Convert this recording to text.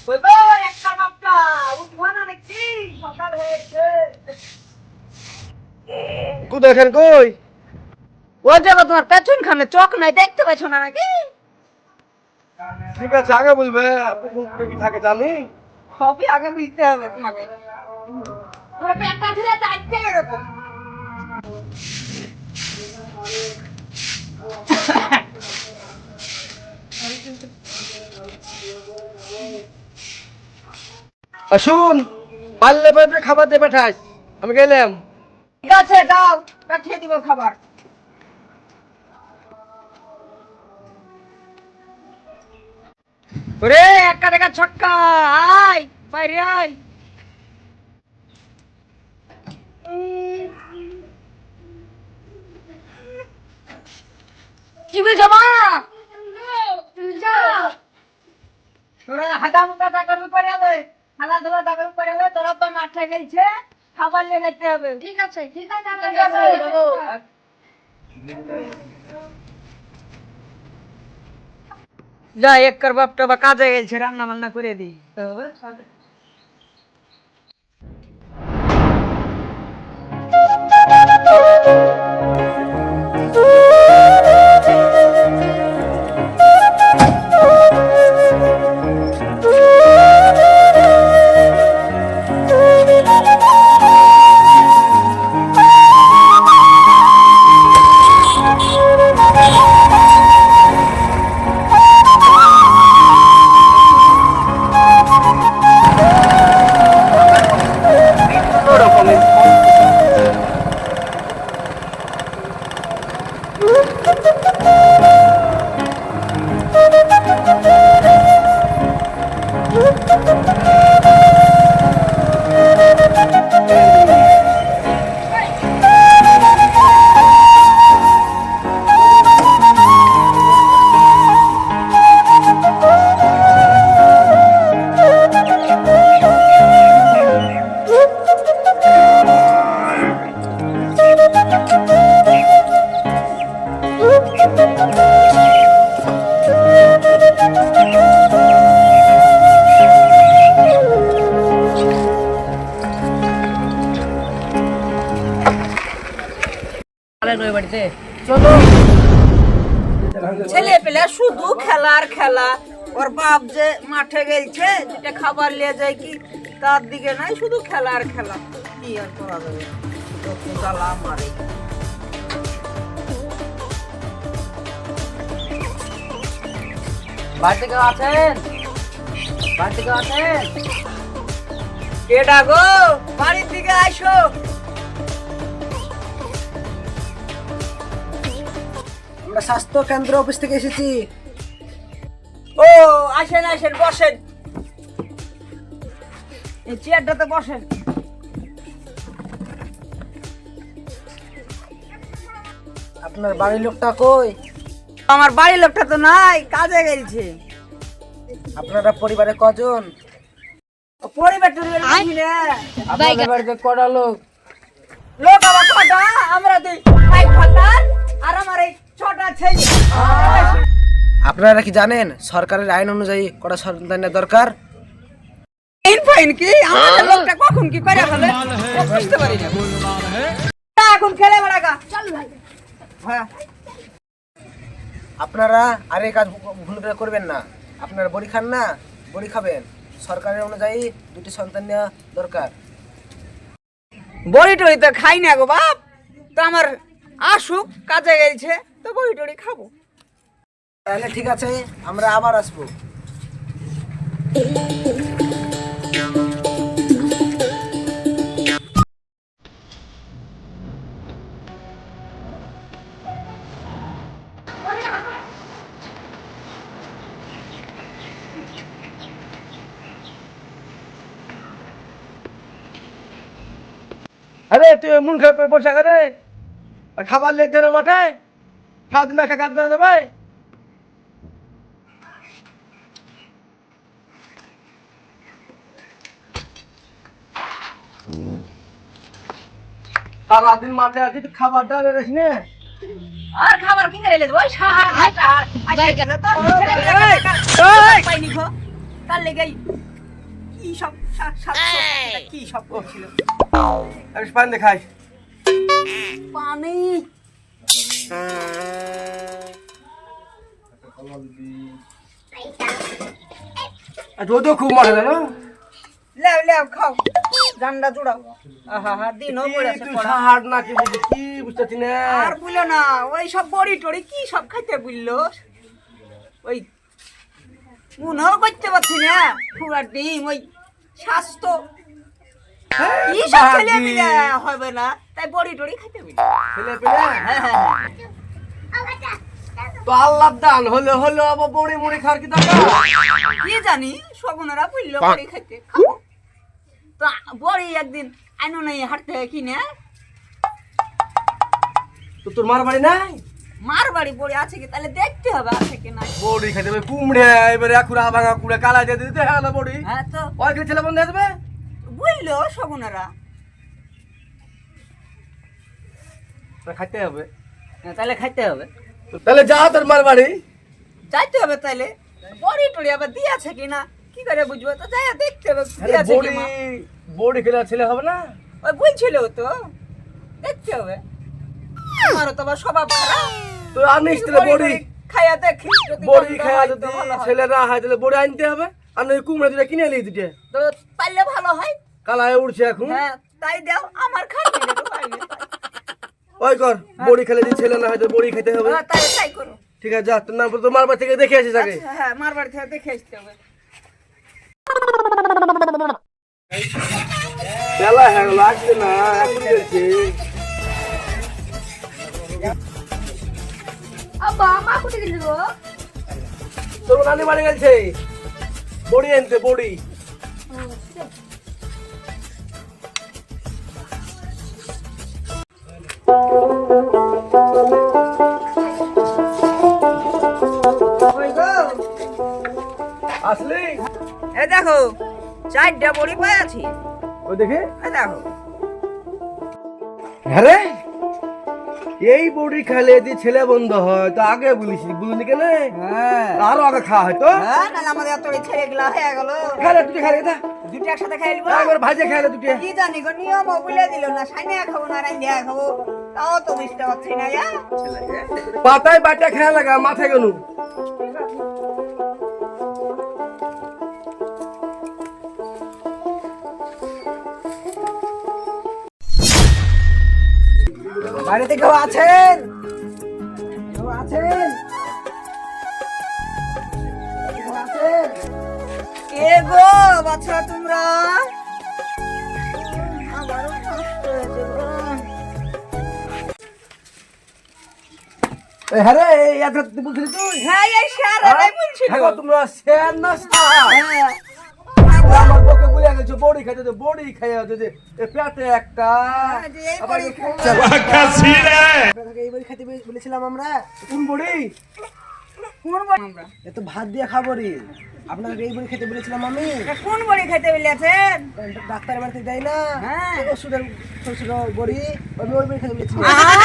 বলবো একটা বাপটা উঠবা না নাকি সকাল হয়েছে। কোথায় এখান কই? ওই দেখো তোমার পেছন খানে চোখ নাই দেখতে পাচ্ছ না নাকি? ঠিক আছে আগে বলবে কি থাকে জানি। সবই আগে বুঝতে হবে তোমাকে। তোমার পেটটা ধরে যাইতে এরকম। শুন, পারলে পারবে খাবার দিয়ে পাঠাস, আমি গেলাম। ঠিক আছে যাও, পাঠিয়ে দিব খাবার। ওরে একটা দেখা ছক্কা, আয় বাইরে আয়। কি বলছো মা? তোরা হাতা মুতা টাকার উপরে হবে, খেলাধুলা টাকার উপরে হবে। তোরা তো মাঠে গেছে, খাবার নিয়ে যেতে হবে। ঠিক আছে ঠিক আছে। যা এক কর বাপটা বা কাজে গেছে, রান্না বান্না করে দিই। ছেলে পেলে শুধু খেলার খেলা। ওর বাপ যে মাঠে গেছে, যেটা খাবার নিয়ে যায় কি তার দিকে নাই, শুধু খেলার খেলা। কি আর করা যাবে, জ্বালা মারে। বাড়িতে কেউ আছেন? বাড়িতে কেউ আছেন? কে ডাকো? বাড়ির দিকে আসো। আমরা স্বাস্থ্য কেন্দ্র অফিস থেকে এসেছি। ও আসেন আসেন, বসেন। এই চেয়ারটাতে বসেন। আপনার বাড়ির লোকটা কই? আমার বাড়ির লোকটা তো নাই, কাজে গেছে। আপনারা পরিবারে কজন? পরিবারটা আপনাদের বাড়িতে কটা লোক? লোক আমার ছটা, আমরা দুই ভাই ভাতার, আর আমার এই ছটা ছেলে। আপনারা কি জানেন সরকারের আইন অনুযায়ী কটা সন্তানের দরকার? ফাইন কি আমাদের লোকটা কখন কি করে ফেলে বুঝতে পারি না। এখন খেলে বেড়াগা চল ভাই। হ্যাঁ, আপনারা আর এই কাজ ভুল করে করবেন না। আপনারা বড়ি খান না, বড়ি খাবেন। সরকারের অনুযায়ী দুটি সন্তান নেওয়া দরকার। বড়ি টড়ি তো খাই না গো বাপ। তো আমার আসুক, কাজে গেছে তো বড়ি টড়ি খাবো। তাহলে ঠিক আছে, আমরা আবার আসবো। আরে তুই মন খারাপ করে বসে করে খাবার লেগে না মাঠে, খাওয়া দিন কাজ না ভাই। সারাদিন মাঠে আছি, তুই খাবারটা রেস নে। আর খাবার কিনে এলে ওই সাহার হাটা আই কেন তো পাইনি গো। কাল লেগেই কি সব শাকসবজি কি সব করছিল। আমি পান দেখাই পানি আর রোদও খুব মারে না লেও লেও খাও জান্ডা জুড়াও আহা দিনও পড়েছে তুই পড়া সাহার না কি বুঝি কি বুঝতেছি না আর বুঝলো না ওই সব বড়ি টড়ি কি সব খাইতে বুঝলো ওই মনেও করতে পারছি না পুরা ডিম ওই স্বাস্থ্য কি সব ছেলে মিলে হবে না তাই বড়ি টড়ি খাইতে বুঝলো ছেলে পেলে হ্যাঁ হ্যাঁ তো আল্লাহ দান হলে হলো আবার বড়ি মুড়ি খাওয়ার কি দরকার কি জানি শগুনেরা বুঝলো বড়ি খাইতে খাবো তো বড়ি একদিন আইনো নাই হাঁটতে কিনে তো তোর মার বাড়ি নাই মার বাড়ি বড়ি আছে কি তাহলে দেখতে হবে আছে কি নাই বড়ি খাইতে হবে কুমড়ে এবারে একুড়া ভাঙা কুড়ে কালা দিয়ে দিতে হ্যাঁ না বড়ি হ্যাঁ তো ওই কি ছেলে বন্ধু আসবে বুঝলো শগুনেরা খাইতে হবে তাহলে খাইতে হবে তাহলে যা তোর মার বাড়ি যাইতে হবে তাহলে বড়ি টড়ি আবার দিয়েছে কিনা কি করে বুঝবো তো যাই দেখতে হবে আরে দিয়েছে বড়ি কি মা। বড়ি খেলে আর ছেলে হবে না ওই বলছিল তো দেখতে হবে আমারও তো আবার স্বভাব খারাপ তো আনিস তাহলে বড়ি খাইয়া দেখি যদি বড়ি গন্ধ খাওয়া হয় যদি তো ভালো হয়। ছেলে না হয় তাহলে বড়ি আনতে হবে আর নয় কুমড়ে দুটা কিনে এলি দুটো তো পারলে ভালো হয় কালায় উঠছে এখন হ্যাঁ তাই দাও আমার খাইতে তো পারবে ওই কর বড়ি খেলে যদি ছেলে না হয় তো বড়ি খেতে হবে তাই তাই করো ঠিক আছে যা তোর নাম তোর মার বাড়ি থেকে দেখে আসিস আগে আচ্ছা, হ্যাঁ মার বাড়ি থেকে দেখে আসতে হবে বেলা হ্যাঁ লাগছে না এখন গেছে আব্বা মা কোথায় গেল গো? তোর নানি বাড়ি গেছে বড়ি আনতে বড়ি ওই গো আসলি এই দেখো চারটা বড়ি পাই আছি ওই দেখে এই দেখো হ্যাঁ রে এই বড়ি খাইলে যদি ছেলে বন্ধ হয় তো আগে বলিস বুঝলি কেন হ্যাঁ আরো আগে খাওয়া হয় তো হ্যাঁ না আমাদের এত ছেড়ে গেলা হয়ে গেল খাইলে তুই খাইলে দা দুটো একসাথে খাই নিবো একবার ভাজে খাইলে দুটো কি জানি গো নিয়ম বলে দিল না সাইনে খাবো না রাইন্দিয়া খাবো তাও তো বুঝতে পারছি না ইয়া পাতায় বাটা খেয়া লাগা মাথায় গেলু বাড়িতে কেউ আছেন কেউ আছেন কেউ আছেন কে গো বাচ্চা তোমরা আমারও কষ্ট হয়েছে গো হ্যাঁ রে এত বলছিলি তুই হ্যাঁ এই সারাটাই বলছিল হ্যাঁ গো, তোমরা শেয়ার না হ্যাঁ আমার বকে বলে গেছো বড়ি খাইতে দে বড়ি খাইয়া দে এ পেটে একটা যে এই আবার বড়ি আপনাকে এই বড়ি খেতে বলেছিলাম আমরা কোন বড়ি কোন বড়ি আমরা এ তো ভাত দিয়ে খাবো রে আপনাকে এই বড়ি খেতে বলেছিলাম আমি কোন বড়ি খাইতে বলেছেন ডাক্তার বাড়িতে দেয় না হ্যাঁ ওষুধের ছোট ছোট বড়ি আমি ওই বড়ি খেতে বলেছিলাম আহা